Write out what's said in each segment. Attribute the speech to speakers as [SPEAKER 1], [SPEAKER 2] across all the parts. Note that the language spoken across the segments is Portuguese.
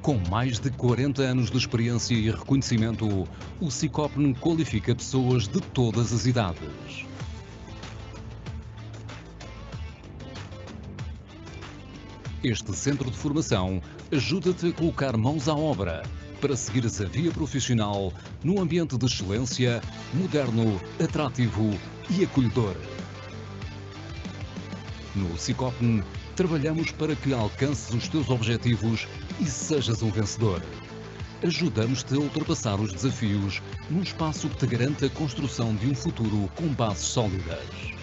[SPEAKER 1] Com mais de 40 anos de experiência e reconhecimento, o Sicopn qualifica pessoas de todas as idades. Este centro de formação ajuda-te a colocar mãos à obra para seguires a via profissional num ambiente de excelência, moderno, atrativo e acolhedor. No Sicopn, trabalhamos para que alcances os teus objetivos e sejas um vencedor. Ajudamos-te a ultrapassar os desafios num espaço que te garante a construção de um futuro com bases sólidas.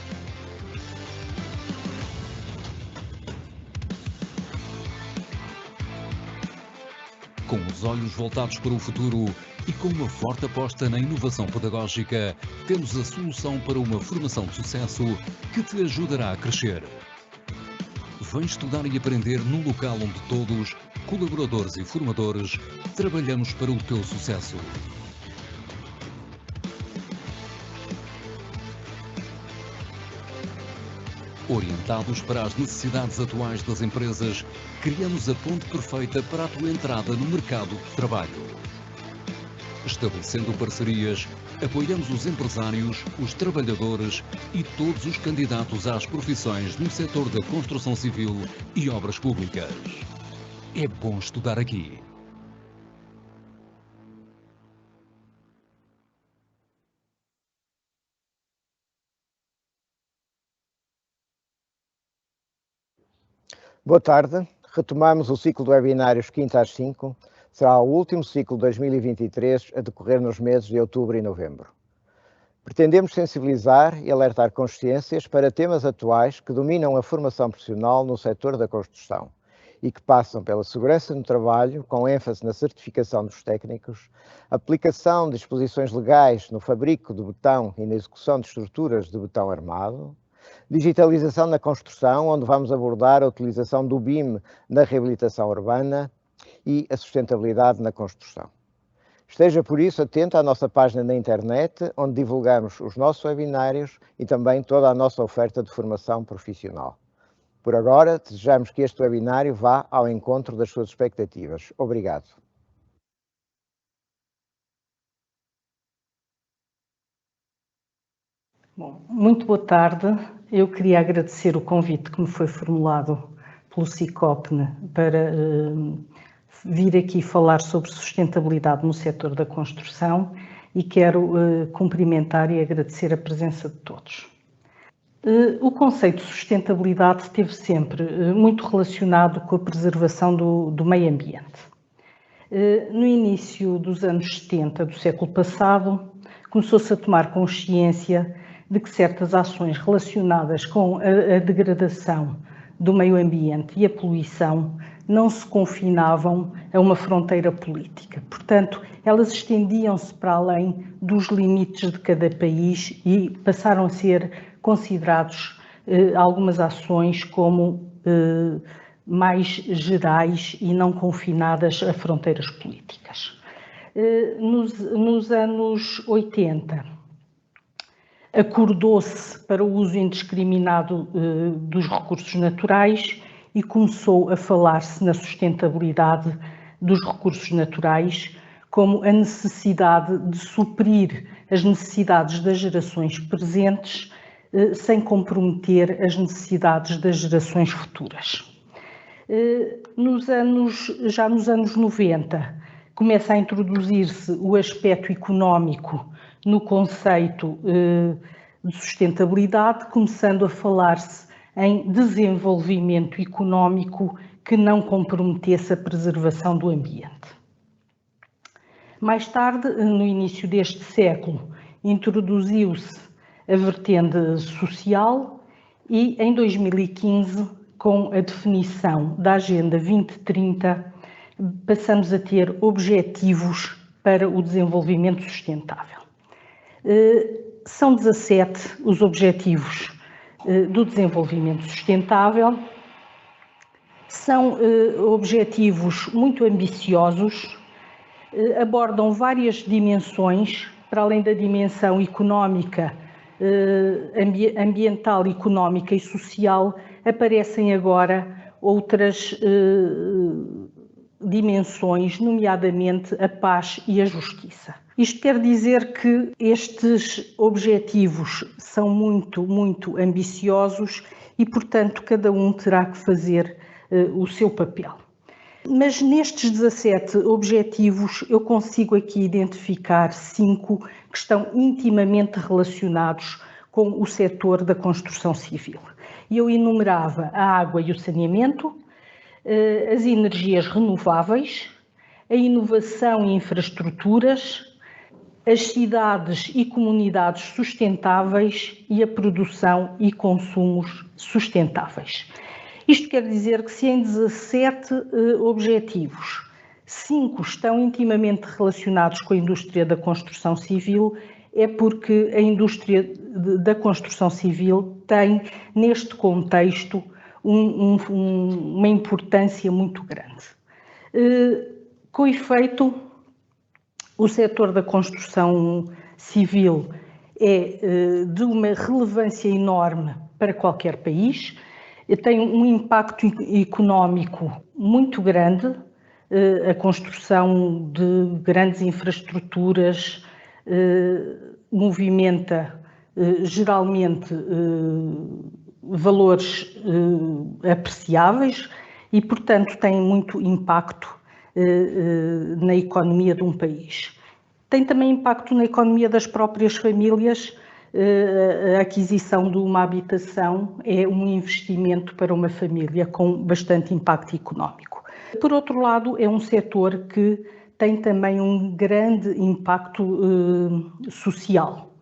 [SPEAKER 1] Com os olhos voltados para o futuro e com uma forte aposta na inovação pedagógica, temos a solução para uma formação de sucesso que te ajudará a crescer. Vem estudar e aprender num local onde todos, colaboradores e formadores, trabalhamos para o teu sucesso. Orientados para as necessidades atuais das empresas, criamos a ponte perfeita para a tua entrada no mercado de trabalho. Estabelecendo parcerias, apoiamos os empresários, os trabalhadores e todos os candidatos às profissões no setor da construção civil e obras públicas. É bom estudar aqui.
[SPEAKER 2] Boa tarde. Retomamos o ciclo de webinários quinta às 5. Será o último ciclo de 2023 a decorrer nos meses de outubro e novembro. Pretendemos sensibilizar e alertar consciências para temas atuais que dominam a formação profissional no setor da construção e que passam pela segurança no trabalho, com ênfase na certificação dos técnicos, aplicação de disposições legais no fabrico de betão e na execução de estruturas de betão armado, digitalização na construção, onde vamos abordar a utilização do BIM na reabilitação urbana e a sustentabilidade na construção. Esteja por isso atento à nossa página na internet, onde divulgamos os nossos webinários e também toda a nossa oferta de formação profissional. Por agora, desejamos que este webinário vá ao encontro das suas expectativas. Obrigado.
[SPEAKER 3] Bom, muito boa tarde. Eu queria agradecer o convite que me foi formulado pelo Sicopn para vir aqui falar sobre sustentabilidade no setor da construção e quero cumprimentar e agradecer a presença de todos. O conceito de sustentabilidade esteve sempre muito relacionado com a preservação do meio ambiente. No início dos anos 70 do século passado, começou-se a tomar consciência de que certas ações relacionadas com a degradação do meio ambiente e a poluição não se confinavam a uma fronteira política. Portanto, elas estendiam-se para além dos limites de cada país e passaram a ser considerados algumas ações como mais gerais e não confinadas a fronteiras políticas. Nos anos 80, acordou-se para o uso indiscriminado dos recursos naturais e começou a falar-se na sustentabilidade dos recursos naturais como a necessidade de suprir as necessidades das gerações presentes sem comprometer as necessidades das gerações futuras. Já nos anos 90, começa a introduzir-se o aspecto económico no conceito de sustentabilidade, começando a falar-se em desenvolvimento económico que não comprometesse a preservação do ambiente. Mais tarde, no início deste século, introduziu-se a vertente social e, em 2015, com a definição da Agenda 2030, passamos a ter objetivos para o desenvolvimento sustentável. São 17 os objetivos do desenvolvimento sustentável. São objetivos muito ambiciosos, abordam várias dimensões, para além da dimensão económica, ambiental, económica e social, aparecem agora outras dimensões, nomeadamente a paz e a justiça. Isto quer dizer que estes objetivos são muito ambiciosos e, portanto, cada um terá que fazer o seu papel. Mas nestes 17 objetivos eu consigo aqui identificar 5 que estão intimamente relacionados com o setor da construção civil. E eu enumerava a água e o saneamento, as energias renováveis, a inovação e infraestruturas, as cidades e comunidades sustentáveis e a produção e consumos sustentáveis. Isto quer dizer que se em 17 objetivos, 5 estão intimamente relacionados com a indústria da construção civil, é porque a indústria da construção civil tem, neste contexto, uma importância muito grande. Com efeito, o setor da construção civil é de uma relevância enorme para qualquer país, tem um impacto económico muito grande, a construção de grandes infraestruturas movimenta geralmente valores apreciáveis e, portanto, tem muito impacto na economia de um país. Tem também impacto na economia das próprias famílias. A aquisição de uma habitação é um investimento para uma família com bastante impacto económico. Por outro lado, é um setor que tem também um grande impacto social.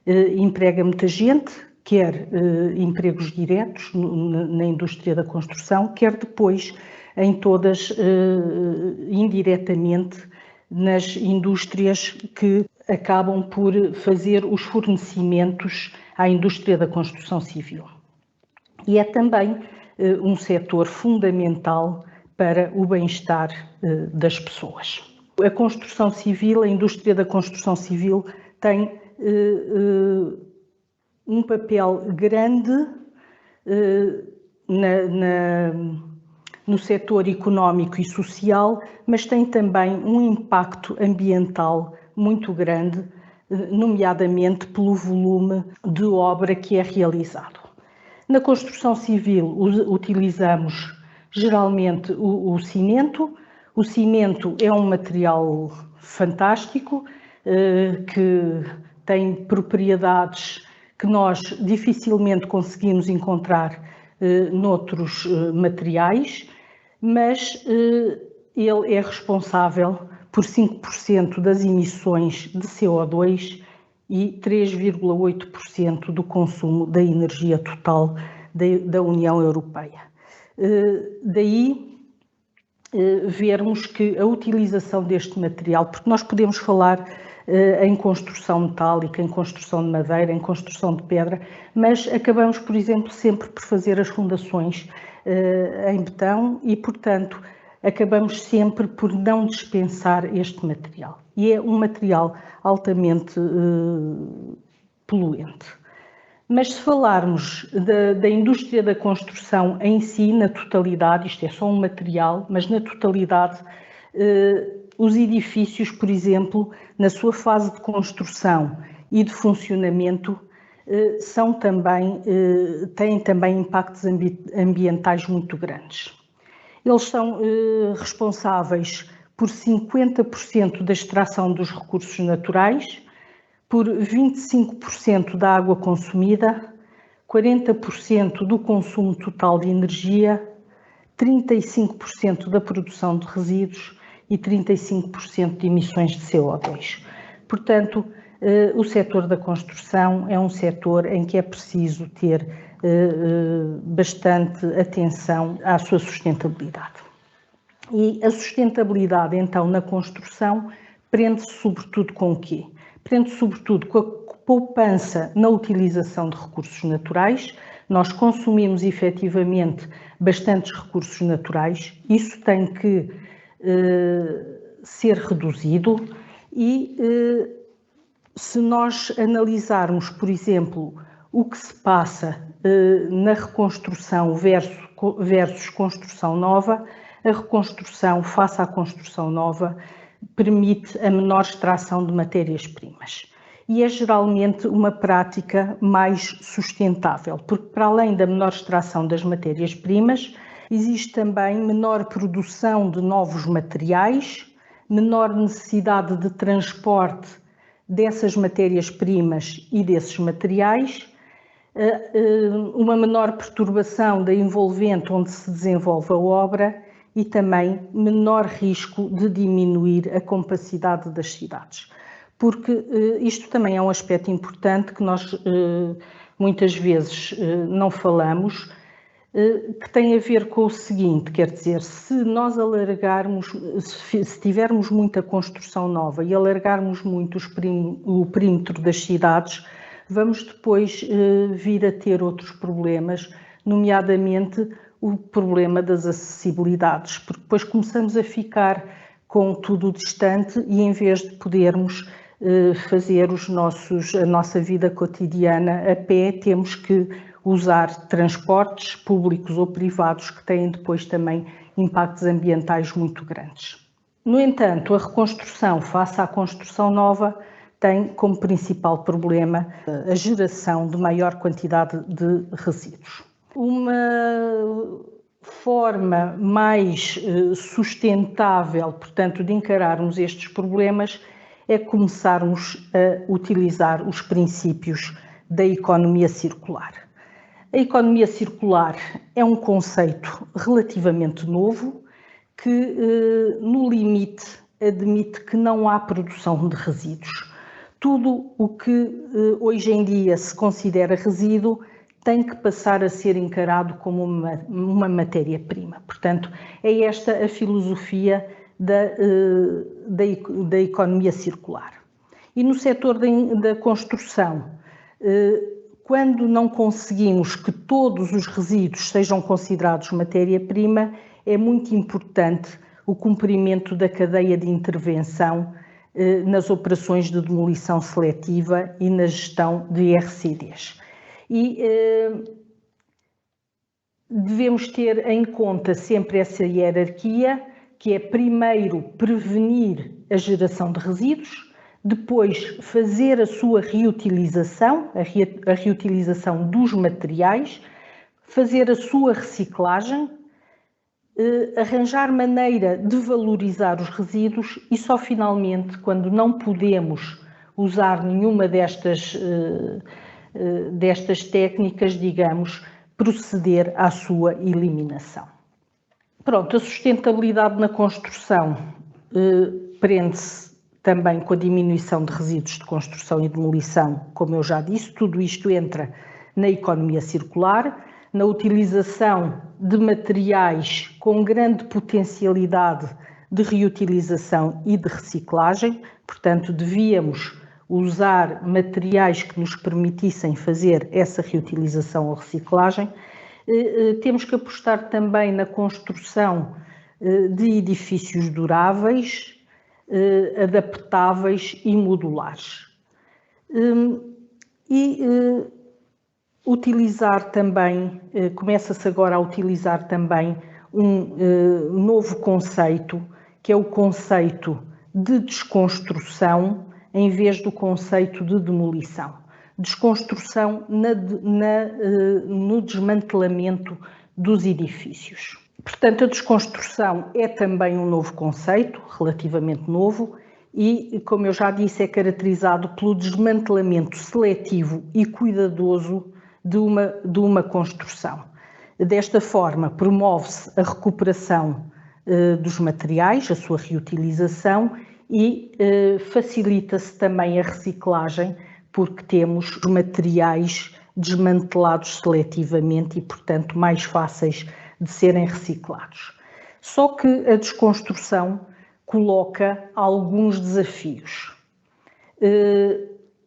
[SPEAKER 3] Emprega muita gente, quer empregos diretos na indústria da construção, quer depois em todas, indiretamente, nas indústrias que acabam por fazer os fornecimentos à indústria da construção civil. E é também um setor fundamental para o bem-estar das pessoas. A construção civil, a indústria da construção civil tem um papel grande no setor económico e social, mas tem também um impacto ambiental muito grande, nomeadamente pelo volume de obra que é realizado. Na construção civil utilizamos geralmente o cimento. O cimento é um material fantástico que tem propriedades que nós dificilmente conseguimos encontrar noutros materiais, mas ele é responsável por 5% das emissões de CO2 e 3,8% do consumo da energia total da União Europeia. Daí vermos que a utilização deste material, porque nós podemos falar em construção metálica, em construção de madeira, em construção de pedra, mas acabamos, por exemplo, sempre por fazer as fundações em betão e, portanto, acabamos sempre por não dispensar este material. E é um material altamente poluente. Mas se falarmos da indústria da construção em si, na totalidade, isto é só um material, mas na totalidade, os edifícios, por exemplo, na sua fase de construção e de funcionamento, têm também impactos ambientais muito grandes. Eles são responsáveis por 50% da extração dos recursos naturais, por 25% da água consumida, 40% do consumo total de energia, 35% da produção de resíduos e 35% de emissões de CO2. Portanto, o setor da construção é um setor em que é preciso ter bastante atenção à sua sustentabilidade. E a sustentabilidade, então, na construção, prende-se sobretudo com o quê? Prende-se sobretudo com a poupança na utilização de recursos naturais. Nós consumimos efetivamente bastantes recursos naturais, isso tem que ser reduzido e se nós analisarmos, por exemplo, o que se passa na reconstrução versus construção nova, a reconstrução face à construção nova permite a menor extração de matérias-primas. E é geralmente uma prática mais sustentável, porque para além da menor extração das matérias-primas, existe também menor produção de novos materiais, menor necessidade de transporte dessas matérias-primas e desses materiais, uma menor perturbação da envolvente onde se desenvolve a obra e também menor risco de diminuir a compacidade das cidades. Porque isto também é um aspecto importante que nós muitas vezes não falamos, que tem a ver com o seguinte, quer dizer, se nós alargarmos, se tivermos muita construção nova e alargarmos muito o perímetro das cidades, vamos depois vir a ter outros problemas, nomeadamente o problema das acessibilidades, porque depois começamos a ficar com tudo distante e em vez de podermos fazer a nossa vida cotidiana a pé, temos que usar transportes públicos ou privados que têm depois também impactos ambientais muito grandes. No entanto, a reconstrução face à construção nova tem como principal problema a geração de maior quantidade de resíduos. Uma forma mais sustentável, portanto, de encararmos estes problemas é começarmos a utilizar os princípios da economia circular. A economia circular é um conceito relativamente novo que, no limite, admite que não há produção de resíduos. Tudo o que hoje em dia se considera resíduo tem que passar a ser encarado como uma matéria-prima. Portanto, é esta a filosofia da economia circular. E no setor da construção, quando não conseguimos que todos os resíduos sejam considerados matéria-prima, é muito importante o cumprimento da cadeia de intervenção nas operações de demolição seletiva e na gestão de RCDs. E devemos ter em conta sempre essa hierarquia, que é primeiro prevenir a geração de resíduos, depois fazer a sua reutilização, a reutilização dos materiais, fazer a sua reciclagem, arranjar maneira de valorizar os resíduos e só finalmente, quando não podemos usar nenhuma destas técnicas, digamos, proceder à sua eliminação. Pronto, a sustentabilidade na construção prende-se também com a diminuição de resíduos de construção e demolição, como eu já disse, tudo isto entra na economia circular, na utilização de materiais com grande potencialidade de reutilização e de reciclagem, portanto, devíamos usar materiais que nos permitissem fazer essa reutilização ou reciclagem. Temos que apostar também na construção de edifícios duráveis, adaptáveis e modulares. Utilizar também, começa-se agora a utilizar também um novo conceito, que é o conceito de desconstrução, em vez do conceito de demolição. Desconstrução no desmantelamento dos edifícios. Portanto, a desconstrução é também um novo conceito, relativamente novo, e, como eu já disse, é caracterizado pelo desmantelamento seletivo e cuidadoso de uma construção. Desta forma, promove-se a recuperação dos materiais, a sua reutilização e facilita-se também a reciclagem, porque temos os materiais desmantelados seletivamente e, portanto, mais fáceis de serem reciclados. Só que a desconstrução coloca alguns desafios.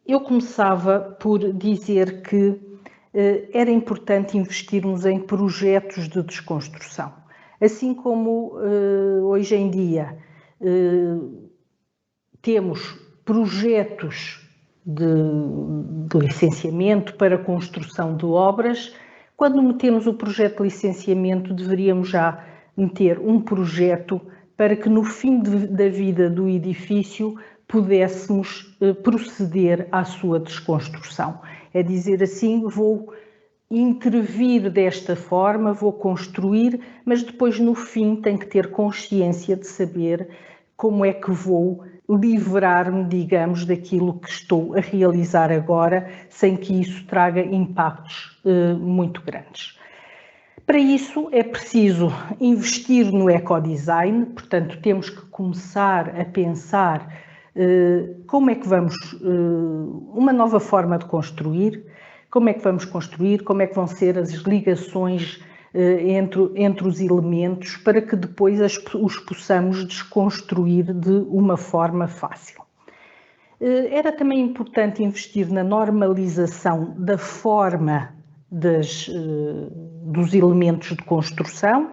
[SPEAKER 3] Eu começava por dizer que era importante investirmos em projetos de desconstrução. Assim como hoje em dia temos projetos de licenciamento para construção de obras, quando metemos o projeto de licenciamento deveríamos já meter um projeto para que no fim da vida do edifício pudéssemos proceder à sua desconstrução. É dizer assim, vou intervir desta forma, vou construir, mas depois no fim tenho que ter consciência de saber como é que vou livrar-me, digamos, daquilo que estou a realizar agora, sem que isso traga impactos muito grandes. Para isso é preciso investir no ecodesign, portanto temos que começar a pensar como é que vamos, uma nova forma de construir, como é que vamos construir, como é que vão ser as ligações entre os elementos para que depois os possamos desconstruir de uma forma fácil. Era também importante investir na normalização da forma dos elementos de construção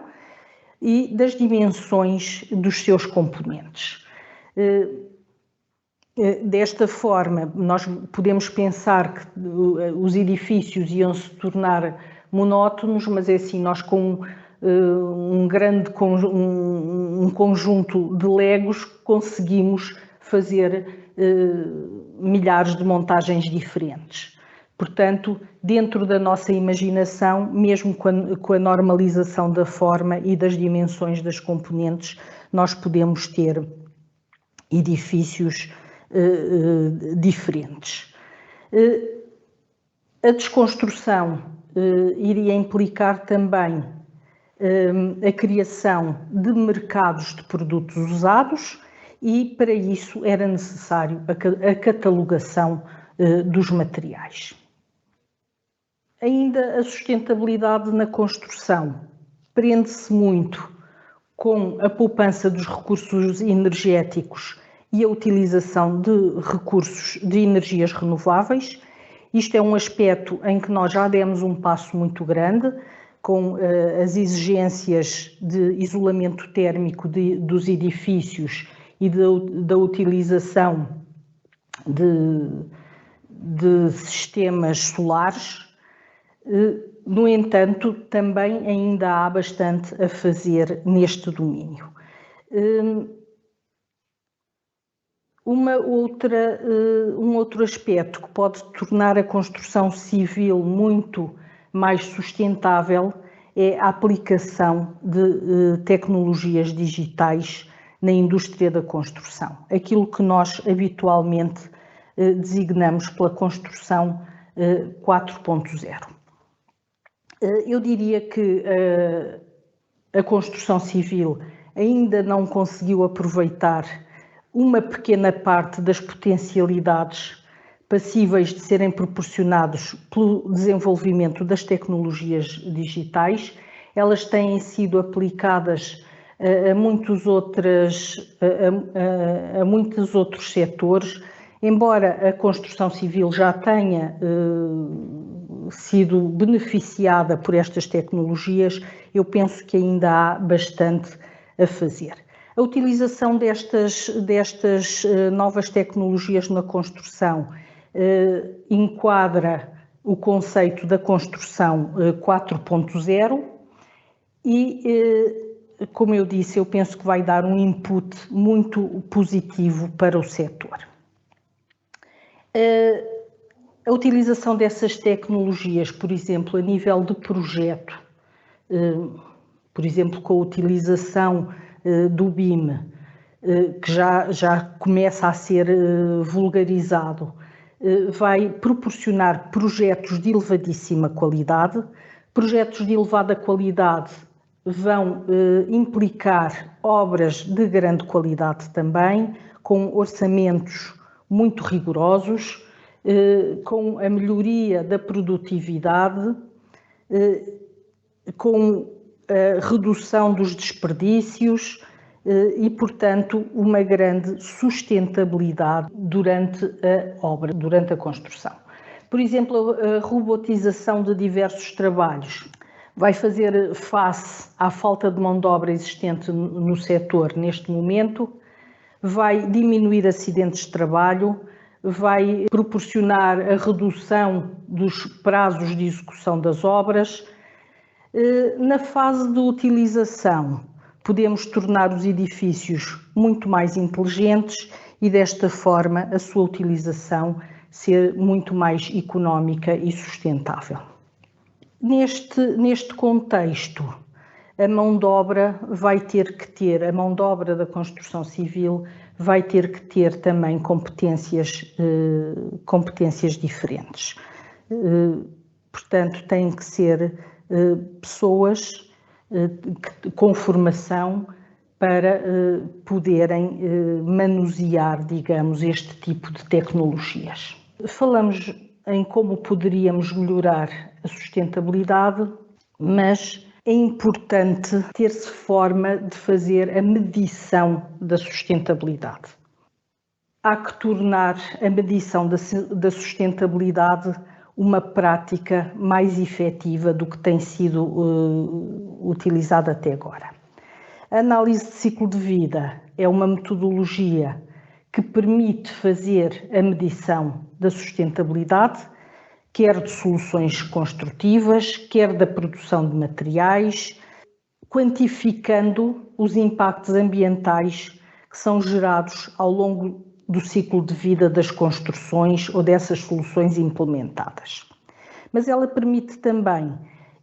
[SPEAKER 3] e das dimensões dos seus componentes. Desta forma, nós podemos pensar que os edifícios iam se tornar monótonos, mas é assim, nós com um conjunto de legos conseguimos fazer milhares de montagens diferentes. Portanto, dentro da nossa imaginação, mesmo com a normalização da forma e das dimensões das componentes, nós podemos ter edifícios diferentes. A desconstrução iria implicar também a criação de mercados de produtos usados e, para isso, era necessário a catalogação dos materiais. Ainda a sustentabilidade na construção prende-se muito com a poupança dos recursos energéticos e a utilização de recursos de energias renováveis. Isto é um aspecto em que nós já demos um passo muito grande com as exigências de isolamento térmico dos edifícios e da utilização de sistemas solares. No entanto, também ainda há bastante a fazer neste domínio. Um outro aspecto que pode tornar a construção civil muito mais sustentável é a aplicação de tecnologias digitais na indústria da construção. Aquilo que nós habitualmente designamos pela construção 4.0. Eu diria que a construção civil ainda não conseguiu aproveitar uma pequena parte das potencialidades passíveis de serem proporcionados pelo desenvolvimento das tecnologias digitais. Elas têm sido aplicadas a muitos outros setores, embora a construção civil já tenha sido beneficiada por estas tecnologias, eu penso que ainda há bastante a fazer. A utilização destas novas tecnologias na construção enquadra o conceito da construção 4.0 e, como eu disse, eu penso que vai dar um input muito positivo para o setor. A utilização dessas tecnologias, por exemplo, a nível de projeto, por exemplo, com a utilização do BIM, que já começa a ser vulgarizado, vai proporcionar projetos de elevadíssima qualidade. Projetos de elevada qualidade vão implicar obras de grande qualidade também, com orçamentos muito rigorosos, com a melhoria da produtividade, com a redução dos desperdícios e, portanto, uma grande sustentabilidade durante a obra, durante a construção. Por exemplo, a robotização de diversos trabalhos vai fazer face à falta de mão de obra existente no setor neste momento, vai diminuir acidentes de trabalho, vai proporcionar a redução dos prazos de execução das obras. Na fase de utilização, podemos tornar os edifícios muito mais inteligentes e desta forma a sua utilização ser muito mais económica e sustentável. Neste contexto, a mão de obra a mão de obra da construção civil vai ter que ter também competências diferentes. Portanto, têm que ser pessoas com formação para poderem manusear, digamos, este tipo de tecnologias. Falamos em como poderíamos melhorar a sustentabilidade, mas é importante ter-se forma de fazer a medição da sustentabilidade. Há que tornar a medição da sustentabilidade uma prática mais efetiva do que tem sido utilizada até agora. A análise de ciclo de vida é uma metodologia que permite fazer a medição da sustentabilidade, quer de soluções construtivas, quer da produção de materiais, quantificando os impactos ambientais que são gerados ao longo do ciclo de vida das construções ou dessas soluções implementadas. Mas ela permite também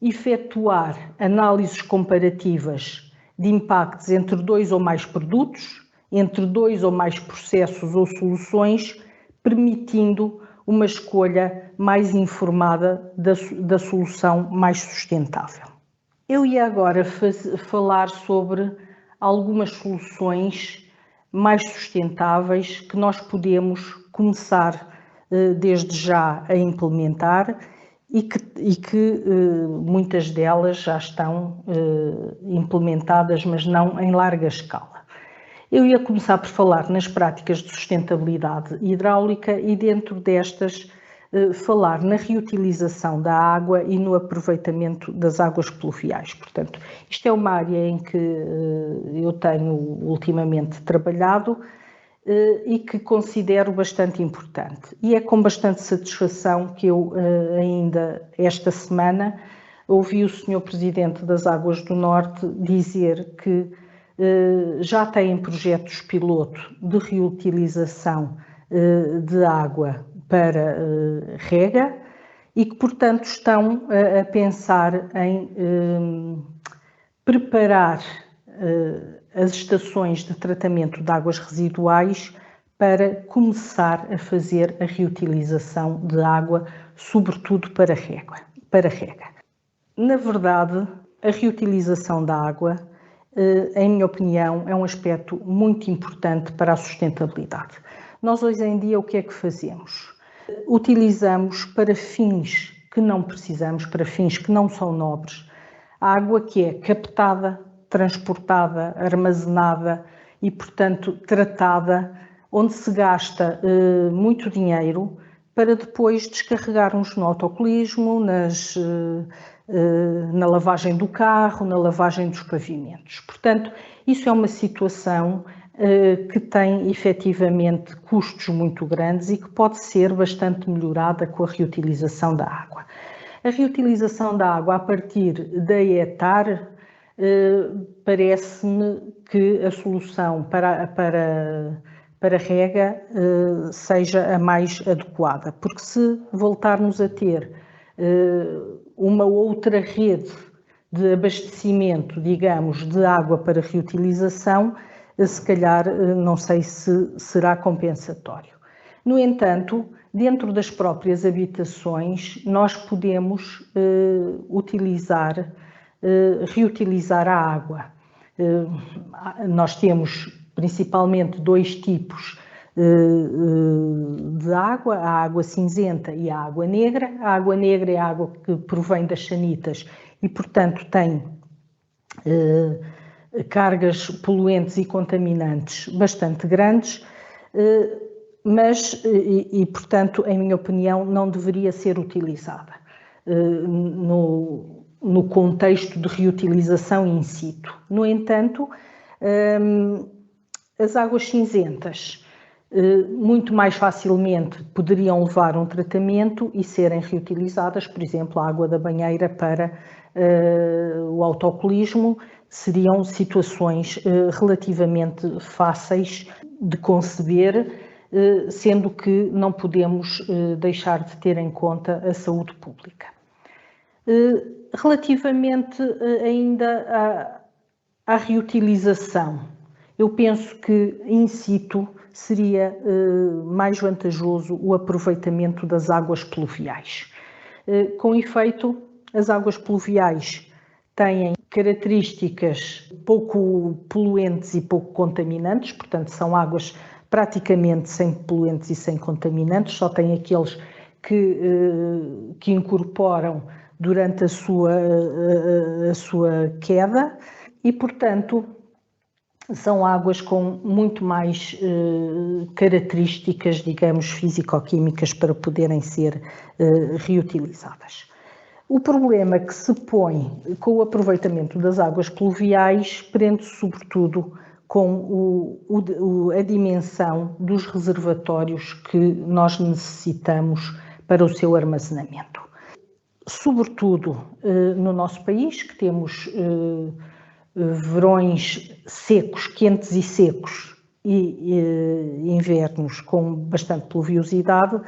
[SPEAKER 3] efetuar análises comparativas de impactos entre 2 ou mais produtos, entre 2 ou mais processos ou soluções, permitindo uma escolha mais informada da solução mais sustentável. Eu ia agora falar sobre algumas soluções mais sustentáveis que nós podemos começar desde já a implementar e que muitas delas já estão implementadas, mas não em larga escala. Eu ia começar por falar nas práticas de sustentabilidade hidráulica e dentro destas falar na reutilização da água e no aproveitamento das águas pluviais. Portanto, isto é uma área em que eu tenho ultimamente trabalhado e que considero bastante importante. E é com bastante satisfação que eu ainda esta semana ouvi o Sr. Presidente das Águas do Norte dizer que já têm projetos piloto de reutilização de água para rega e que, portanto, estão a pensar em preparar as estações de tratamento de águas residuais para começar a fazer a reutilização de água, sobretudo para rega. Na verdade, a reutilização da água, em minha opinião, é um aspecto muito importante para a sustentabilidade. Nós hoje em dia o que é que fazemos? Utilizamos para fins que não precisamos, para fins que não são nobres, a água que é captada, transportada, armazenada e, portanto, tratada, onde se gasta muito dinheiro para depois descarregarmos no autocolismo, na lavagem do carro, na lavagem dos pavimentos. Portanto, isso é uma situação que tem efetivamente custos muito grandes e que pode ser bastante melhorada com a reutilização da água. A reutilização da água a partir da ETAR parece-me que a solução para rega seja a mais adequada, porque se voltarmos a ter uma outra rede de abastecimento, digamos, de água para reutilização, se calhar não sei se será compensatório. No entanto, dentro das próprias habitações, nós podemos reutilizar a água. Nós temos principalmente 2 tipos de água, a água cinzenta e a água negra. A água negra é a água que provém das sanitas e, portanto, tem cargas poluentes e contaminantes bastante grandes, mas, portanto, em minha opinião, não deveria ser utilizada no contexto de reutilização in situ. No entanto, as águas cinzentas muito mais facilmente poderiam levar um tratamento e serem reutilizadas, por exemplo, a água da banheira para o autocolismo, seriam situações relativamente fáceis de conceber, sendo que não podemos deixar de ter em conta a saúde pública. Relativamente ainda à reutilização, eu penso que in situ seria mais vantajoso o aproveitamento das águas pluviais. Com efeito, as águas pluviais têm características pouco poluentes e pouco contaminantes, portanto são águas praticamente sem poluentes e sem contaminantes, só têm aqueles que incorporam durante a sua queda e, portanto, são águas com muito mais características, digamos, físico-químicas para poderem ser reutilizadas. O problema que se põe com o aproveitamento das águas pluviais prende-se sobretudo com a dimensão dos reservatórios que nós necessitamos para o seu armazenamento. Sobretudo no nosso país, que temos verões secos, quentes e secos, e invernos com bastante pluviosidade,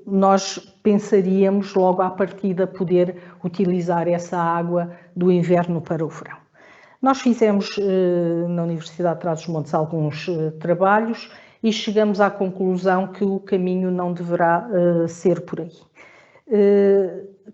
[SPEAKER 3] nós pensaríamos logo à partida poder utilizar essa água do inverno para o verão. Nós fizemos na Universidade de Trás-os-Montes alguns trabalhos e chegamos à conclusão que o caminho não deverá ser por aí.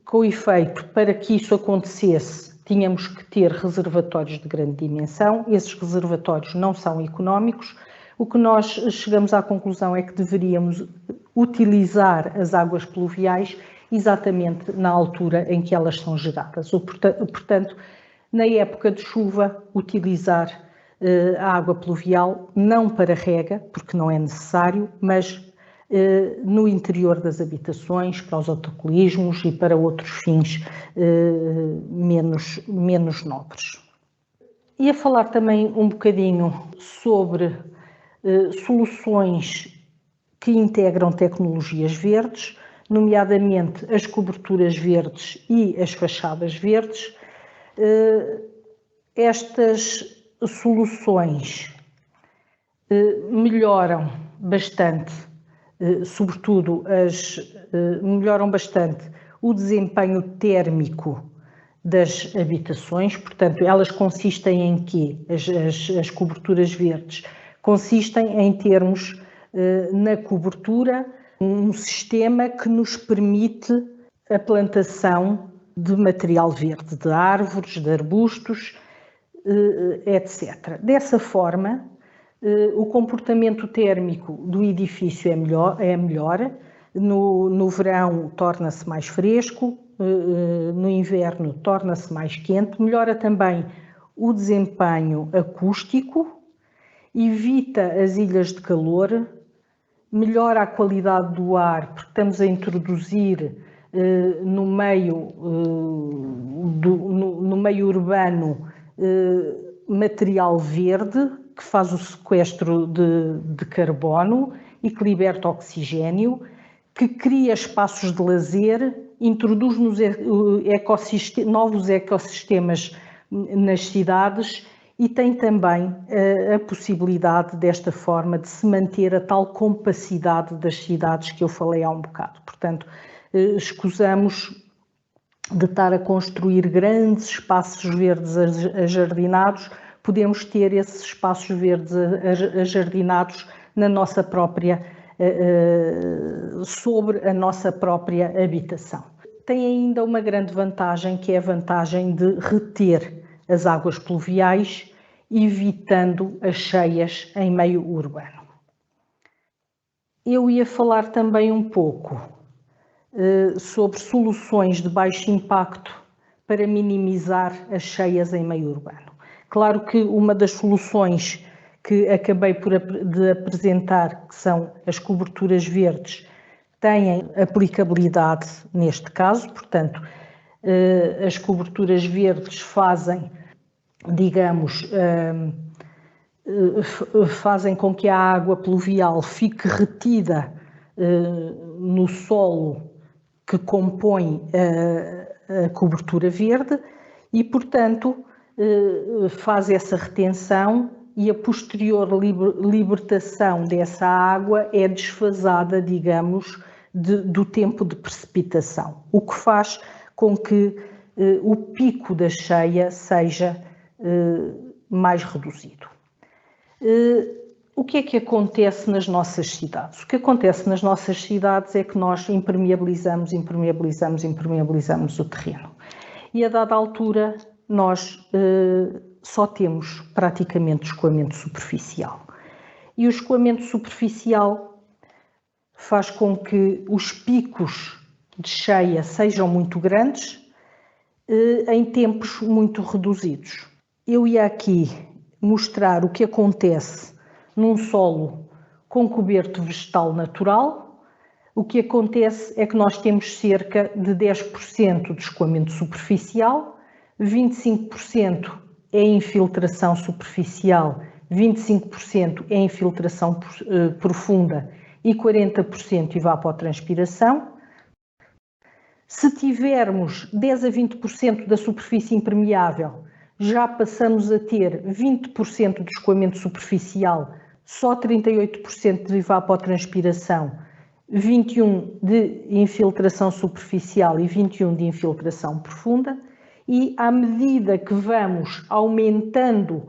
[SPEAKER 3] Com efeito, para que isso acontecesse, tínhamos que ter reservatórios de grande dimensão. Esses reservatórios não são económicos. O que nós chegamos à conclusão é que deveríamos utilizar as águas pluviais exatamente na altura em que elas são geradas. Portanto, na época de chuva, utilizar a água pluvial não para rega, porque não é necessário, mas no interior das habitações, para os autocolismos e para outros fins menos nobres. Ia falar também um bocadinho sobre soluções que integram tecnologias verdes, nomeadamente as coberturas verdes e as fachadas verdes. Estas soluções melhoram bastante, sobretudo melhoram bastante o desempenho térmico das habitações, portanto, elas consistem em quê? As coberturas verdes consistem em termos na cobertura um sistema que nos permite a plantação de material verde, de árvores, de arbustos, etc. Dessa forma, o comportamento térmico do edifício é melhor. No verão torna-se mais fresco, no inverno torna-se mais quente, melhora também o desempenho acústico, evita as ilhas de calor, melhora a qualidade do ar, porque estamos a introduzir no meio urbano material verde que faz o sequestro de carbono e que liberta oxigênio, que cria espaços de lazer, introduz novos ecossistemas nas cidades e tem também a possibilidade, desta forma, de se manter a tal compacidade das cidades que eu falei há um bocado. Portanto, escusamos de estar a construir grandes espaços verdes ajardinados, podemos ter esses espaços verdes ajardinados na nossa própria, sobre a nossa própria habitação. Tem ainda uma grande vantagem, que é a vantagem de reter as águas pluviais, evitando as cheias em meio urbano. Eu ia falar também um pouco sobre soluções de baixo impacto para minimizar as cheias em meio urbano. Claro que uma das soluções que acabei de apresentar, que são as coberturas verdes, têm aplicabilidade neste caso, portanto, as coberturas verdes fazem, digamos, fazem com que a água pluvial fique retida no solo que compõe a cobertura verde e, portanto, faz essa retenção e a posterior libertação dessa água é desfasada, digamos, do tempo de precipitação, o que faz com que o pico da cheia seja mais reduzido. O que é que acontece nas nossas cidades? O que acontece nas nossas cidades é que nós impermeabilizamos o terreno. E a dada altura nós só temos praticamente escoamento superficial. E o escoamento superficial faz com que os picos de cheia sejam muito grandes em tempos muito reduzidos. Eu ia aqui mostrar o que acontece num solo com coberto vegetal natural. O que acontece é que nós temos cerca de 10% de escoamento superficial, 25% é infiltração superficial, 25% é infiltração profunda e 40% evapotranspiração. Se tivermos 10 a 20% da superfície impermeável, já passamos a ter 20% de escoamento superficial, só 38% de evapotranspiração, 21% de infiltração superficial e 21% de infiltração profunda. E à medida que vamos aumentando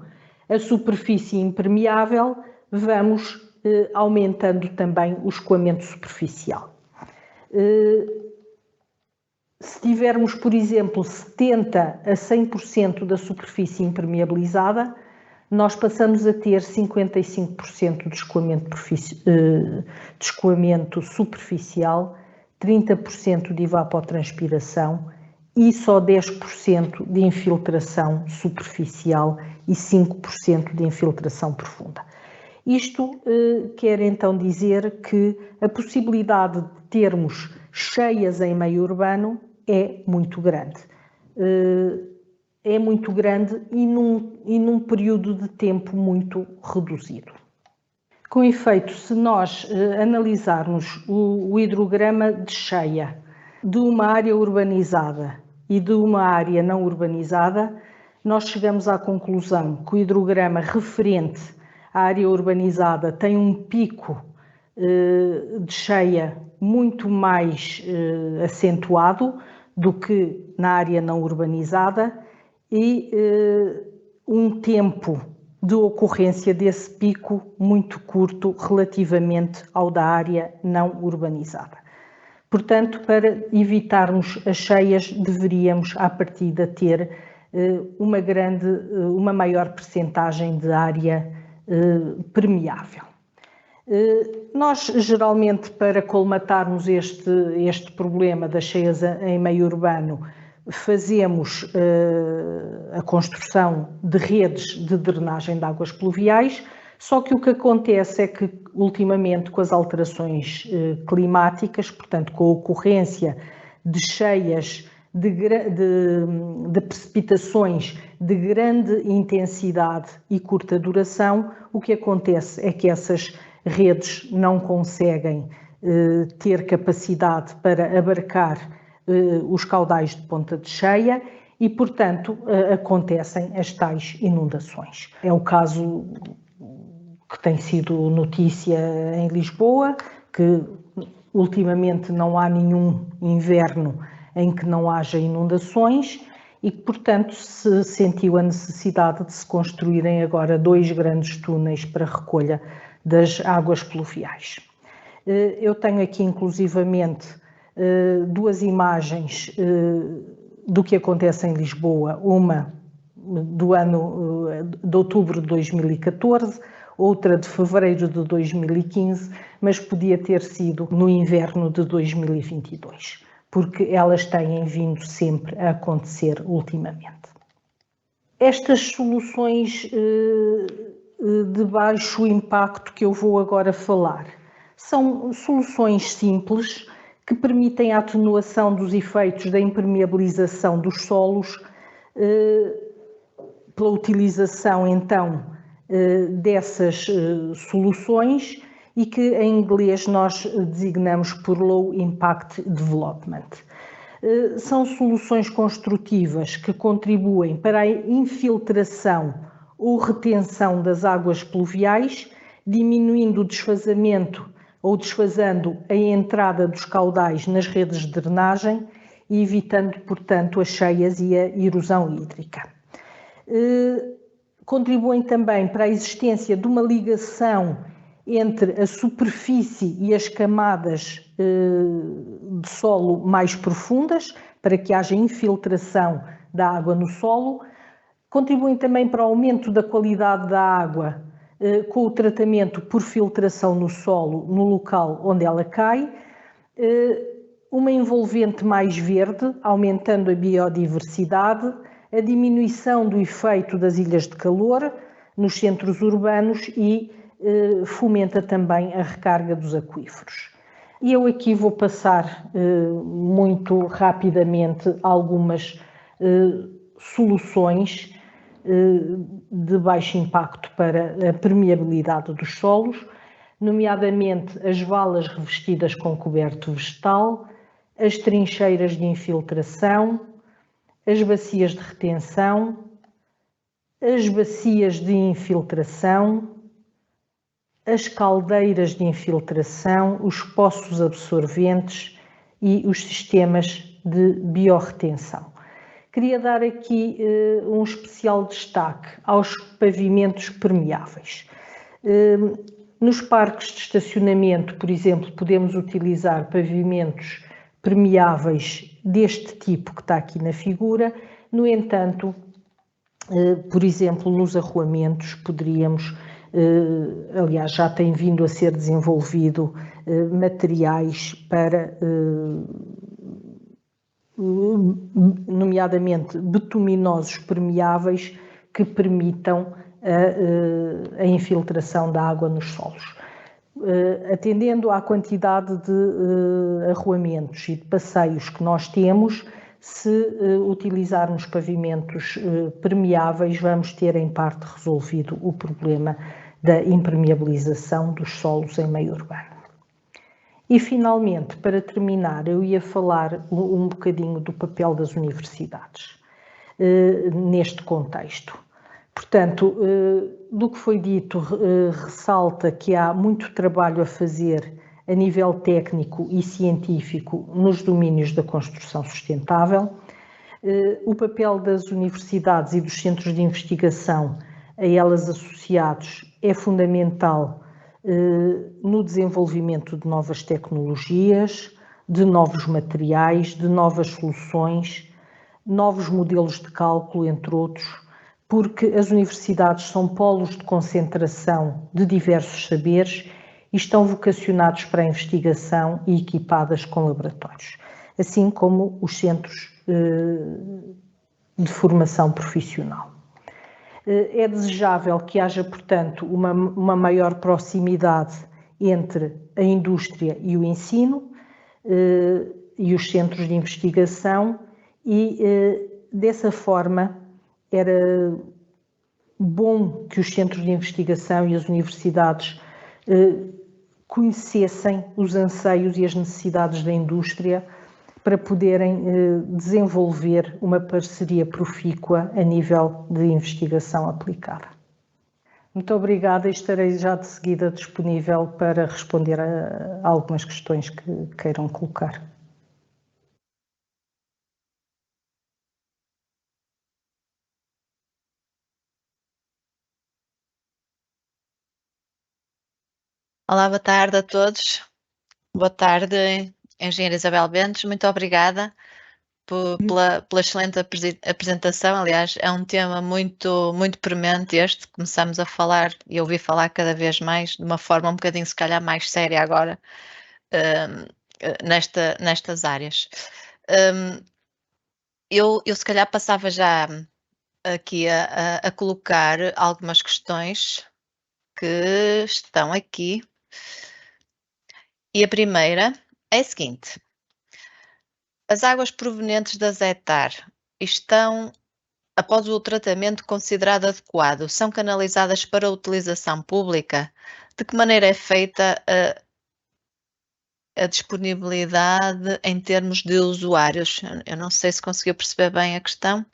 [SPEAKER 3] a superfície impermeável, vamos aumentando também o escoamento superficial. Se tivermos, por exemplo, 70% a 100% da superfície impermeabilizada, nós passamos a ter 55% de escoamento superficial, 30% de evapotranspiração e só 10% de infiltração superficial e 5% de infiltração profunda. Isto quer então dizer que a possibilidade de termos cheias em meio urbano é muito grande. É muito grande e num período de tempo muito reduzido. Com efeito, se nós analisarmos o hidrograma de cheia de uma área urbanizada e de uma área não urbanizada, nós chegamos à conclusão que o hidrograma referente à área urbanizada tem um pico de cheia muito mais acentuado do que na área não urbanizada e um tempo de ocorrência desse pico muito curto relativamente ao da área não urbanizada. Portanto, para evitarmos as cheias, deveríamos, à partida, ter uma maior percentagem de área permeável. Nós, geralmente, para colmatarmos este problema das cheias em meio urbano, fazemos a construção de redes de drenagem de águas pluviais, só que o que acontece é que, ultimamente, com as alterações climáticas, portanto, com a ocorrência de cheias, de precipitações de grande intensidade e curta duração, o que acontece é que essas redes não conseguem ter capacidade para abarcar os caudais de ponta de cheia e, portanto, acontecem as tais inundações. É o caso que tem sido notícia em Lisboa, que ultimamente não há nenhum inverno em que não haja inundações e que, portanto, se sentiu a necessidade de se construírem agora 2 grandes túneis para recolha das águas pluviais. Eu tenho aqui, inclusivamente, 2 imagens do que acontece em Lisboa, uma de outubro de 2014, outra de fevereiro de 2015, mas podia ter sido no inverno de 2022, porque elas têm vindo sempre a acontecer ultimamente. Estas soluções de baixo impacto que eu vou agora falar são soluções simples que permitem a atenuação dos efeitos da impermeabilização dos solos pela utilização, então, dessas soluções e que em inglês nós designamos por Low Impact Development. São soluções construtivas que contribuem para a infiltração ou retenção das águas pluviais, diminuindo o desfazamento ou desfazando a entrada dos caudais nas redes de drenagem e evitando, portanto, as cheias e a erosão hídrica. Contribuem também para a existência de uma ligação entre a superfície e as camadas de solo mais profundas, para que haja infiltração da água no solo. Contribuem também para o aumento da qualidade da água com o tratamento por filtração no solo, no local onde ela cai. Uma envolvente mais verde, aumentando a biodiversidade, a diminuição do efeito das ilhas de calor nos centros urbanos e fomenta também a recarga dos aquíferos. E eu aqui vou passar muito rapidamente algumas soluções de baixo impacto para a permeabilidade dos solos, nomeadamente as valas revestidas com coberto vegetal, as trincheiras de infiltração, as bacias de retenção, as bacias de infiltração, as caldeiras de infiltração, os poços absorventes e os sistemas de biorretenção. Queria dar aqui um especial destaque aos pavimentos permeáveis. Nos parques de estacionamento, por exemplo, podemos utilizar pavimentos permeáveis deste tipo que está aqui na figura. No entanto, por exemplo, nos arruamentos poderíamos, aliás, já tem vindo a ser desenvolvido materiais para, nomeadamente, betuminosos permeáveis que permitam a infiltração da água nos solos. Atendendo à quantidade de arruamentos e de passeios que nós temos, se utilizarmos pavimentos permeáveis, vamos ter em parte resolvido o problema da impermeabilização dos solos em meio urbano. E finalmente, para terminar, eu ia falar um bocadinho do papel das universidades neste contexto. Portanto, do que foi dito, ressalta que há muito trabalho a fazer a nível técnico e científico nos domínios da construção sustentável. O papel das universidades e dos centros de investigação a elas associados é fundamental no desenvolvimento de novas tecnologias, de novos materiais, de novas soluções, novos modelos de cálculo, entre outros, porque as universidades são polos de concentração de diversos saberes e estão vocacionados para a investigação e equipadas com laboratórios, assim como os centros de formação profissional. É desejável que haja, portanto, uma maior proximidade entre a indústria e o ensino e os centros de investigação e, dessa forma, era bom que os centros de investigação e as universidades conhecessem os anseios e as necessidades da indústria para poderem desenvolver uma parceria profícua a nível de investigação aplicada. Muito obrigada e estarei já de seguida disponível para responder a algumas questões que queiram colocar.
[SPEAKER 4] Olá, boa tarde a todos. Boa tarde, Engenheira Isabel Bentes. Muito obrigada pela excelente apresentação. Aliás, é um tema muito premente este. Começamos a falar e ouvi falar cada vez mais, de uma forma um bocadinho, se calhar, mais séria agora, nestas áreas. Eu se calhar passava já aqui a colocar algumas questões que estão aqui. E a primeira é a seguinte: as águas provenientes da ZETAR estão, após o tratamento considerado adequado, são canalizadas para utilização pública? De que maneira é feita a disponibilidade em termos de usuários. Eu não sei se conseguiu perceber bem a questão.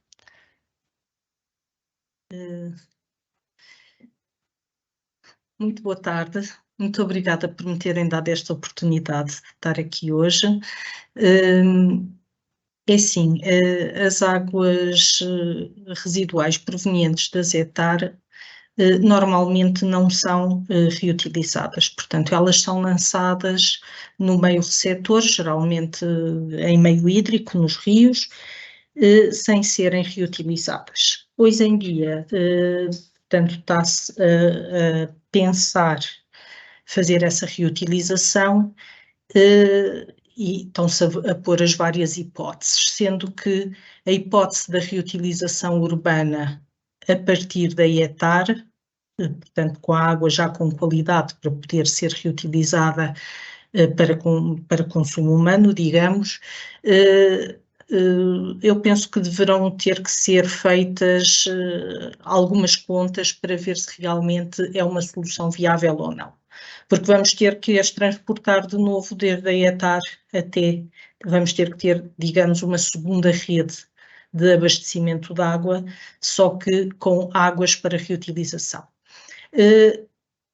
[SPEAKER 3] Muito boa tarde, muito obrigada por me terem dado esta oportunidade de estar aqui hoje. É assim, as águas residuais provenientes da ZETAR normalmente não são reutilizadas, portanto elas são lançadas no meio receptor, geralmente em meio hídrico, nos rios, sem serem reutilizadas. Hoje em dia, portanto, está-se a pensar fazer essa reutilização e estão-se a pôr as várias hipóteses, sendo que a hipótese da reutilização urbana a partir da ETAR, portanto, com a água já com qualidade para poder ser reutilizada para consumo humano, digamos, eu penso que deverão ter que ser feitas algumas contas para ver se realmente é uma solução viável ou não. Porque vamos ter que as transportar de novo desde a ETAR até, vamos ter que ter, digamos, uma segunda rede de abastecimento de água, só que com águas para reutilização.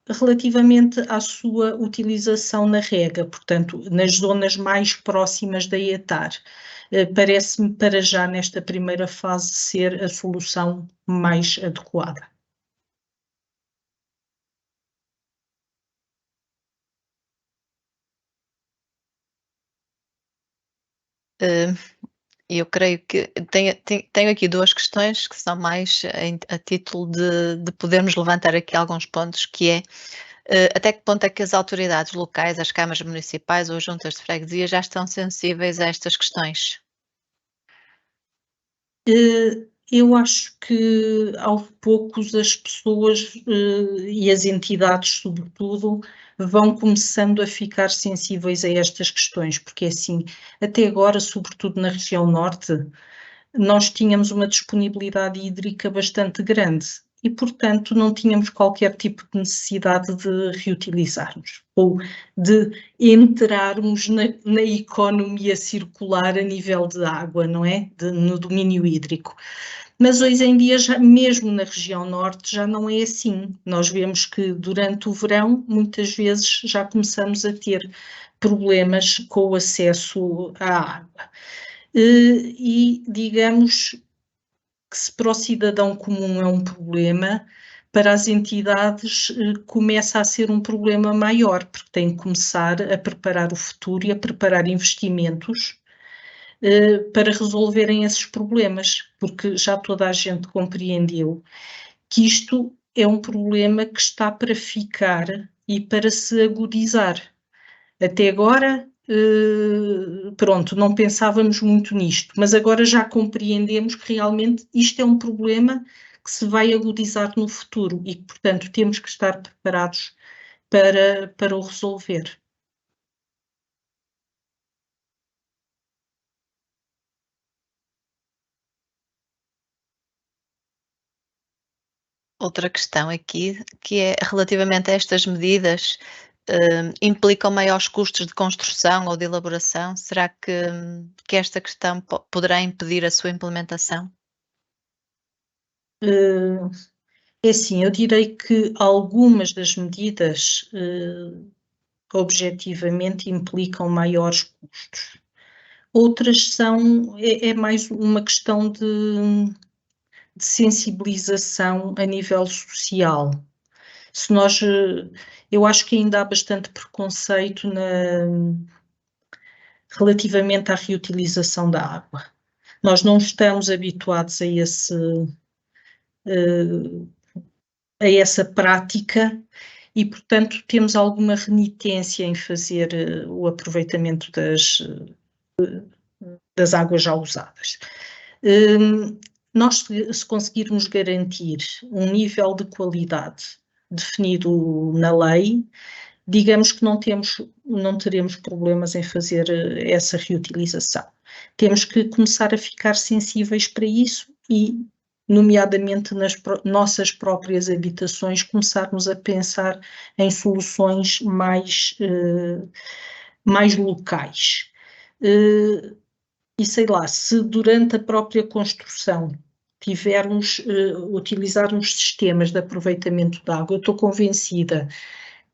[SPEAKER 3] Relativamente à sua utilização na rega, portanto, nas zonas mais próximas da ETAR, parece-me para já nesta primeira fase ser a solução mais adequada.
[SPEAKER 4] Eu creio que tenho aqui duas questões que são mais a título de podermos levantar aqui alguns pontos, que é até que ponto é que as autoridades locais, as câmaras municipais ou as juntas de freguesia já estão sensíveis a estas questões?
[SPEAKER 3] Eu acho que aos poucos as pessoas e as entidades, sobretudo, vão começando a ficar sensíveis a estas questões, porque assim, até agora, sobretudo na região norte, nós tínhamos uma disponibilidade hídrica bastante grande e, portanto, não tínhamos qualquer tipo de necessidade de reutilizarmos ou de entrarmos na economia circular a nível de água, não é? No domínio hídrico. Mas hoje em dia, já, mesmo na região norte, já não é assim. Nós vemos que durante o verão, muitas vezes, já começamos a ter problemas com o acesso à água. E digamos que se para o cidadão comum é um problema, para as entidades começa a ser um problema maior, porque tem que começar a preparar o futuro e a preparar investimentos para resolverem esses problemas, porque já toda a gente compreendeu que isto é um problema que está para ficar e para se agudizar. Até agora, pronto, não pensávamos muito nisto, mas agora já compreendemos que realmente isto é um problema que se vai agudizar no futuro e que, portanto, temos que estar preparados para o resolver.
[SPEAKER 4] Outra questão aqui, que é relativamente a estas medidas, implicam maiores custos de construção ou de elaboração? Será que esta questão poderá impedir a sua implementação?
[SPEAKER 3] É assim, eu direi que algumas das medidas objetivamente implicam maiores custos. Outras é mais uma questão de sensibilização a nível social. Se nós, eu acho que ainda há bastante preconceito relativamente à reutilização da água. Nós não estamos habituados a essa prática e, portanto, temos alguma renitência em fazer o aproveitamento das águas já usadas. Nós, se conseguirmos garantir um nível de qualidade definido na lei, digamos que não teremos problemas em fazer essa reutilização. Temos que começar a ficar sensíveis para isso e, nomeadamente nas nossas próprias habitações, começarmos a pensar em soluções mais
[SPEAKER 5] mais locais. E sei lá, se durante a própria construção utilizarmos sistemas de aproveitamento de água, eu estou convencida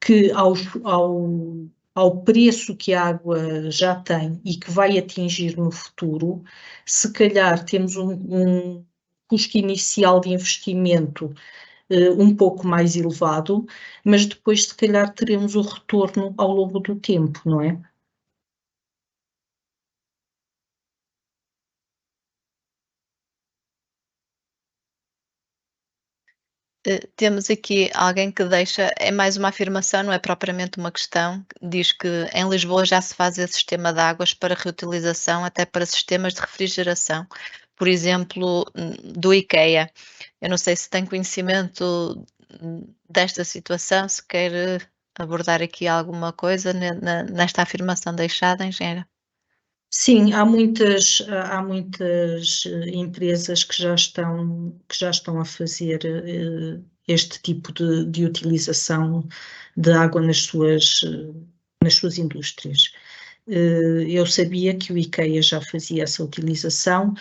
[SPEAKER 5] que ao preço que a água já tem e que vai atingir no futuro, se calhar temos um custo inicial de investimento um pouco mais elevado, mas depois se calhar teremos o retorno ao longo do tempo, não é?
[SPEAKER 4] Temos aqui alguém que deixa, é mais uma afirmação, não é propriamente uma questão, diz que em Lisboa já se faz esse sistema de águas para reutilização, até para sistemas de refrigeração, por exemplo, do IKEA. Eu não sei se tem conhecimento desta situação, se quer abordar aqui alguma coisa nesta afirmação deixada, engenheira.
[SPEAKER 5] Sim, há muitas empresas que já estão a fazer este tipo de utilização de água nas suas indústrias. Eu sabia que o IKEA já fazia essa utilização.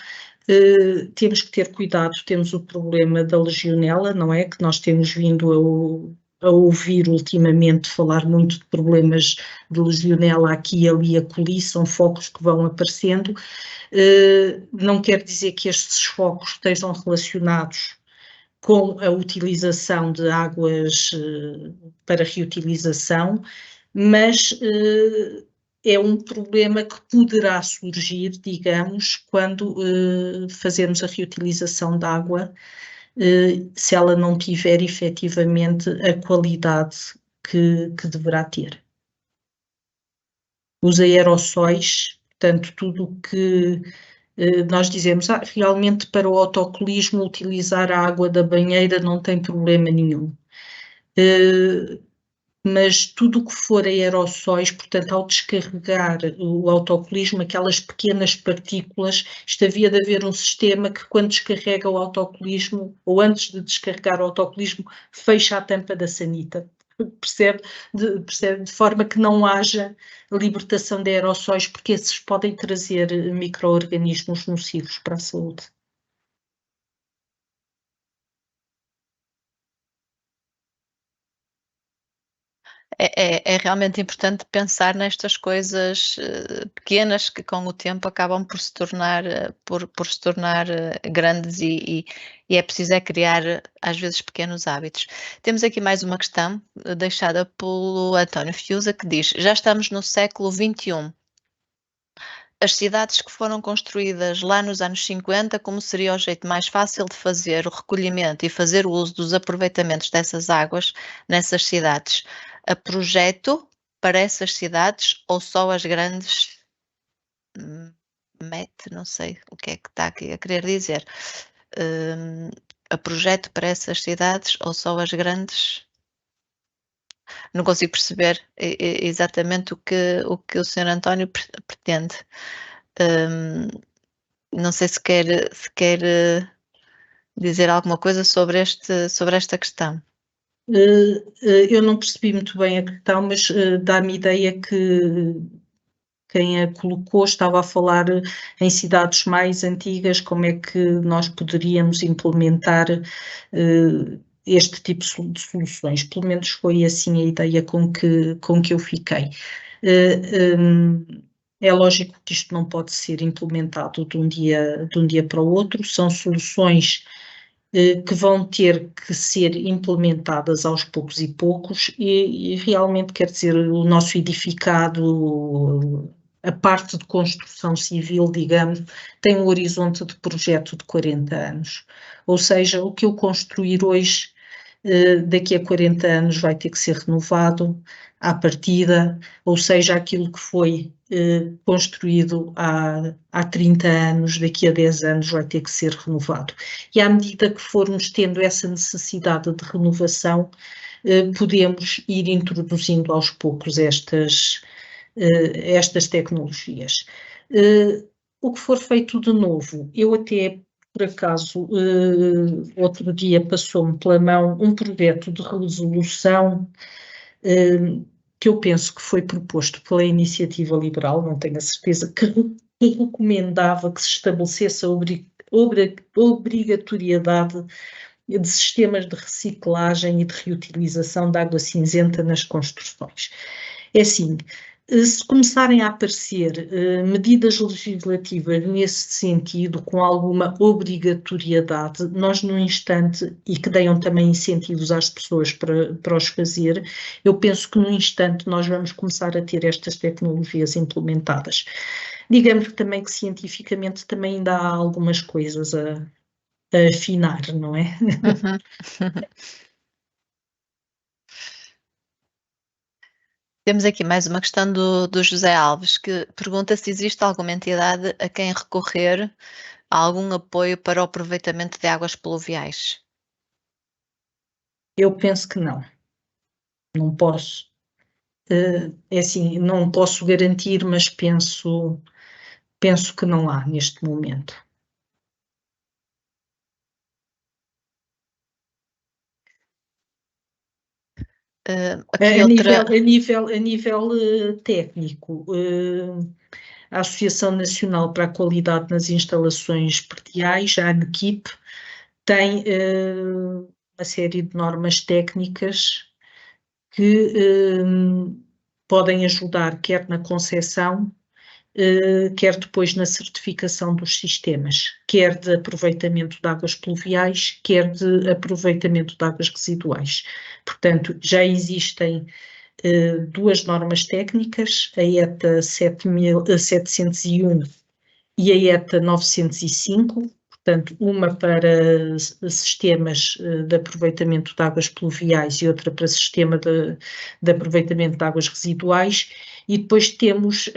[SPEAKER 5] Temos que ter cuidado, temos o problema da legionela, não é? Que nós temos vindo a ouvir ultimamente falar muito de problemas de legionela aqui e ali, a coli, são focos que vão aparecendo. Não quer dizer que estes focos estejam relacionados com a utilização de águas para reutilização, mas é um problema que poderá surgir, digamos, quando fazemos a reutilização de água, se ela não tiver efetivamente a qualidade que deverá ter. Os aerossóis, portanto, tudo o que nós dizemos, realmente para o autocolismo utilizar a água da banheira não tem problema nenhum. Mas tudo o que for aerossóis, portanto, ao descarregar o autocolismo, aquelas pequenas partículas, isto havia de haver um sistema que quando descarrega o autocolismo, ou antes de descarregar o autocolismo, fecha a tampa da sanita. Percebe? De forma que não haja libertação de aerossóis, porque esses podem trazer micro-organismos nocivos para a saúde.
[SPEAKER 4] É realmente importante pensar nestas coisas pequenas que com o tempo acabam por se tornar, grandes e é preciso criar às vezes pequenos hábitos. Temos aqui mais uma questão deixada pelo António Fiuza que diz: já estamos no século XXI. As cidades que foram construídas lá nos anos 50, como seria o jeito mais fácil de fazer o recolhimento e fazer o uso dos aproveitamentos dessas águas nessas cidades? A projeto para essas cidades ou só as grandes não sei o que é que está aqui a querer dizer. A projeto para essas cidades ou só as grandes? Não consigo perceber exatamente o que o Sr. António pretende. Não sei se quer dizer alguma coisa sobre esta questão.
[SPEAKER 5] Eu não percebi muito bem a questão, mas dá-me ideia que quem a colocou estava a falar em cidades mais antigas, como é que nós poderíamos implementar este tipo de soluções. Pelo menos foi assim a ideia com que eu fiquei. É lógico que isto não pode ser implementado de um dia para o outro, são soluções que vão ter que ser implementadas aos poucos e poucos e realmente, quer dizer, o nosso edificado, a parte de construção civil, digamos, tem um horizonte de projeto de 40 anos. Ou seja, o que eu construir hoje, daqui a 40 anos vai ter que ser renovado à partida, ou seja, aquilo que foi construído há 30 anos, daqui a 10 anos vai ter que ser renovado. E à medida que formos tendo essa necessidade de renovação, podemos ir introduzindo aos poucos estas tecnologias. O que for feito de novo, eu até, por acaso, outro dia passou-me pela mão um projeto de resolução que que eu penso que foi proposto pela Iniciativa Liberal, não tenho a certeza, que recomendava que se estabelecesse a obrigatoriedade de sistemas de reciclagem e de reutilização de água cinzenta nas construções. É assim, se começarem a aparecer medidas legislativas nesse sentido, com alguma obrigatoriedade, nós num instante, e que deem também incentivos às pessoas para os fazer, eu penso que num instante nós vamos começar a ter estas tecnologias implementadas. Digamos também que cientificamente também ainda há algumas coisas a afinar, não é?
[SPEAKER 4] Temos aqui mais uma questão do José Alves, que pergunta se existe alguma entidade a quem recorrer a algum apoio para o aproveitamento de águas pluviais.
[SPEAKER 5] Eu penso que não. Não posso. É assim, não posso garantir, mas penso que não há neste momento.
[SPEAKER 4] Aqui
[SPEAKER 5] a nível técnico, a Associação Nacional para a Qualidade nas Instalações Prediais, a ANQIP, tem uma série de normas técnicas que podem ajudar quer na concepção, quer depois na certificação dos sistemas, quer de aproveitamento de águas pluviais, quer de aproveitamento de águas residuais. Portanto, já existem duas normas técnicas, a ETA 701 e a ETA 905, portanto, uma para sistemas de aproveitamento de águas pluviais e outra para sistema de aproveitamento de águas residuais, e depois temos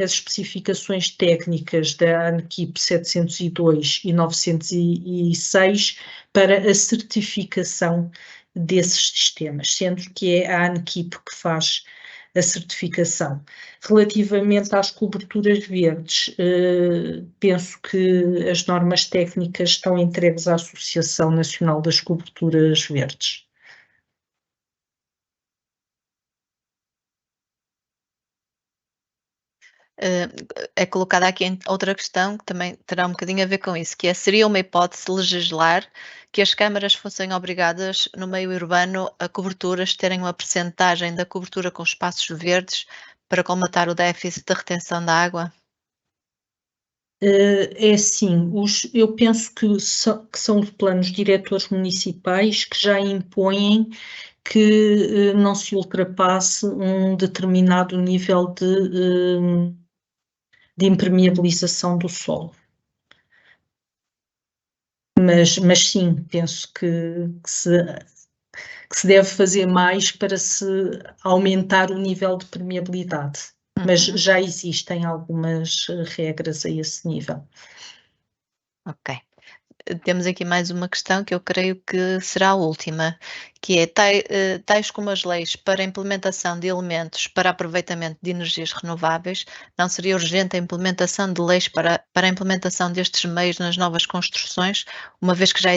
[SPEAKER 5] as especificações técnicas da ANQIP 702 e 906 para a certificação desses sistemas, sendo que é a ANQIP que faz a certificação. Relativamente às coberturas verdes, penso que as normas técnicas estão entregues à Associação Nacional das Coberturas Verdes.
[SPEAKER 4] É colocada aqui outra questão que também terá um bocadinho a ver com isso, que seria uma hipótese legislar que as câmaras fossem obrigadas no meio urbano a coberturas terem uma percentagem da cobertura com espaços verdes para colmatar o déficit de retenção da água?
[SPEAKER 5] É assim, eu penso que são os planos diretores municipais que já impõem que não se ultrapasse um determinado nível de impermeabilização do solo. Mas sim, penso que se deve fazer mais para se aumentar o nível de permeabilidade. Mas já existem algumas regras a esse nível.
[SPEAKER 4] Ok. Temos aqui mais uma questão que eu creio que será a última, que é tais como as leis para a implementação de elementos para aproveitamento de energias renováveis, não seria urgente a implementação de leis para a implementação destes meios nas novas construções, uma vez que já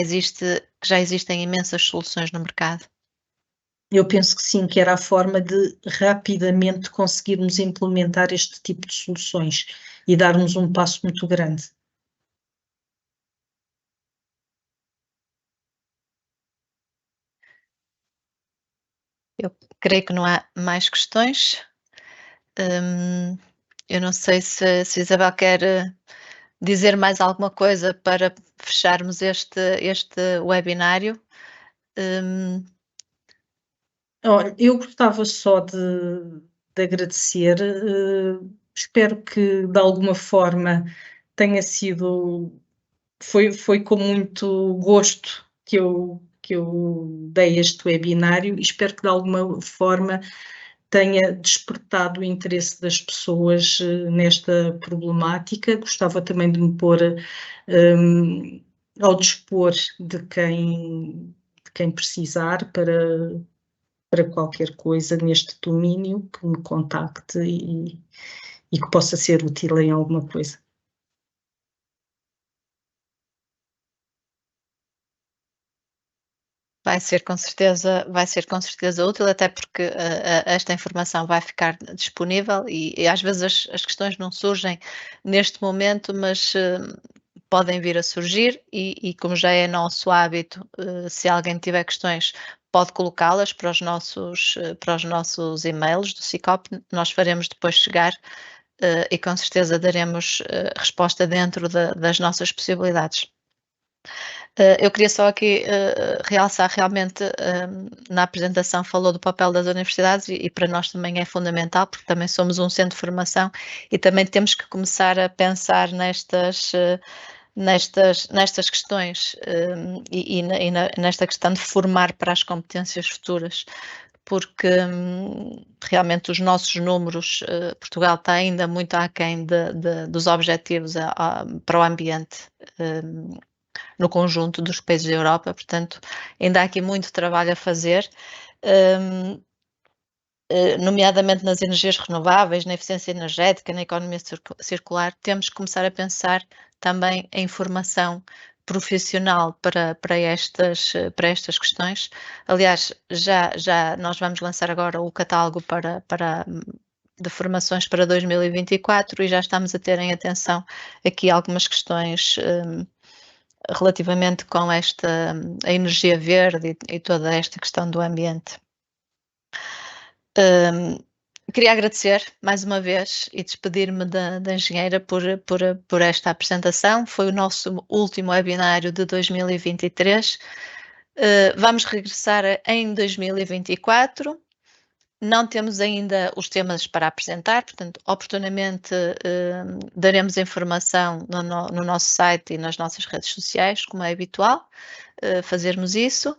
[SPEAKER 4] existem imensas soluções no mercado?
[SPEAKER 5] Eu penso que sim, que era a forma de rapidamente conseguirmos implementar este tipo de soluções e darmos um passo muito grande.
[SPEAKER 4] Eu creio que não há mais questões. Eu não sei se a Isabel quer dizer mais alguma coisa para fecharmos este webinário.
[SPEAKER 5] Olha, eu gostava só de agradecer, espero que de alguma forma tenha sido, foi com muito gosto que eu dei este webinário e espero que de alguma forma tenha despertado o interesse das pessoas nesta problemática. Gostava também de me pôr ao dispor de quem precisar para qualquer coisa neste domínio, que me contacte e que possa ser útil em alguma coisa.
[SPEAKER 4] vai ser com certeza útil, até porque esta informação vai ficar disponível e às vezes as questões não surgem neste momento, mas podem vir a surgir e como já é nosso hábito, se alguém tiver questões, pode colocá-las para os nossos e-mails do SICOP, nós faremos depois chegar e com certeza daremos resposta dentro das nossas possibilidades. Eu queria só aqui realçar realmente, na apresentação falou do papel das universidades e para nós também é fundamental, porque também somos um centro de formação e também temos que começar a pensar nestas questões e nesta questão de formar para as competências futuras, porque realmente os nossos números, Portugal está ainda muito aquém dos objetivos para o ambiente no conjunto dos países da Europa, portanto ainda há aqui muito trabalho a fazer, nomeadamente nas energias renováveis, na eficiência energética, na economia circular. Temos que começar a pensar também em formação profissional para estas questões. Aliás, já nós vamos lançar agora o catálogo de formações para 2024 e já estamos a ter em atenção aqui algumas questões relativamente com a energia verde e toda esta questão do ambiente. Queria agradecer mais uma vez e despedir-me da engenheira por esta apresentação. Foi o nosso último webinário de 2023. Vamos regressar em 2024. Não temos ainda os temas para apresentar, portanto, oportunamente daremos informação no nosso site e nas nossas redes sociais, como é habitual, fazermos isso.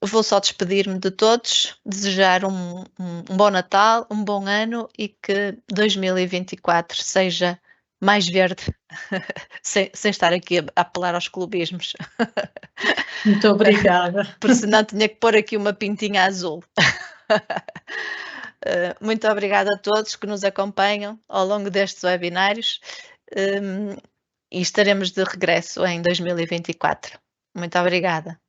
[SPEAKER 4] Vou só despedir-me de todos, desejar um bom Natal, um bom ano e que 2024 seja mais verde, sem estar aqui a apelar aos clubismos.
[SPEAKER 5] Muito obrigada.
[SPEAKER 4] Porque senão tinha que pôr aqui uma pintinha azul. Muito obrigada a todos que nos acompanham ao longo destes webinários e estaremos de regresso em 2024. Muito obrigada.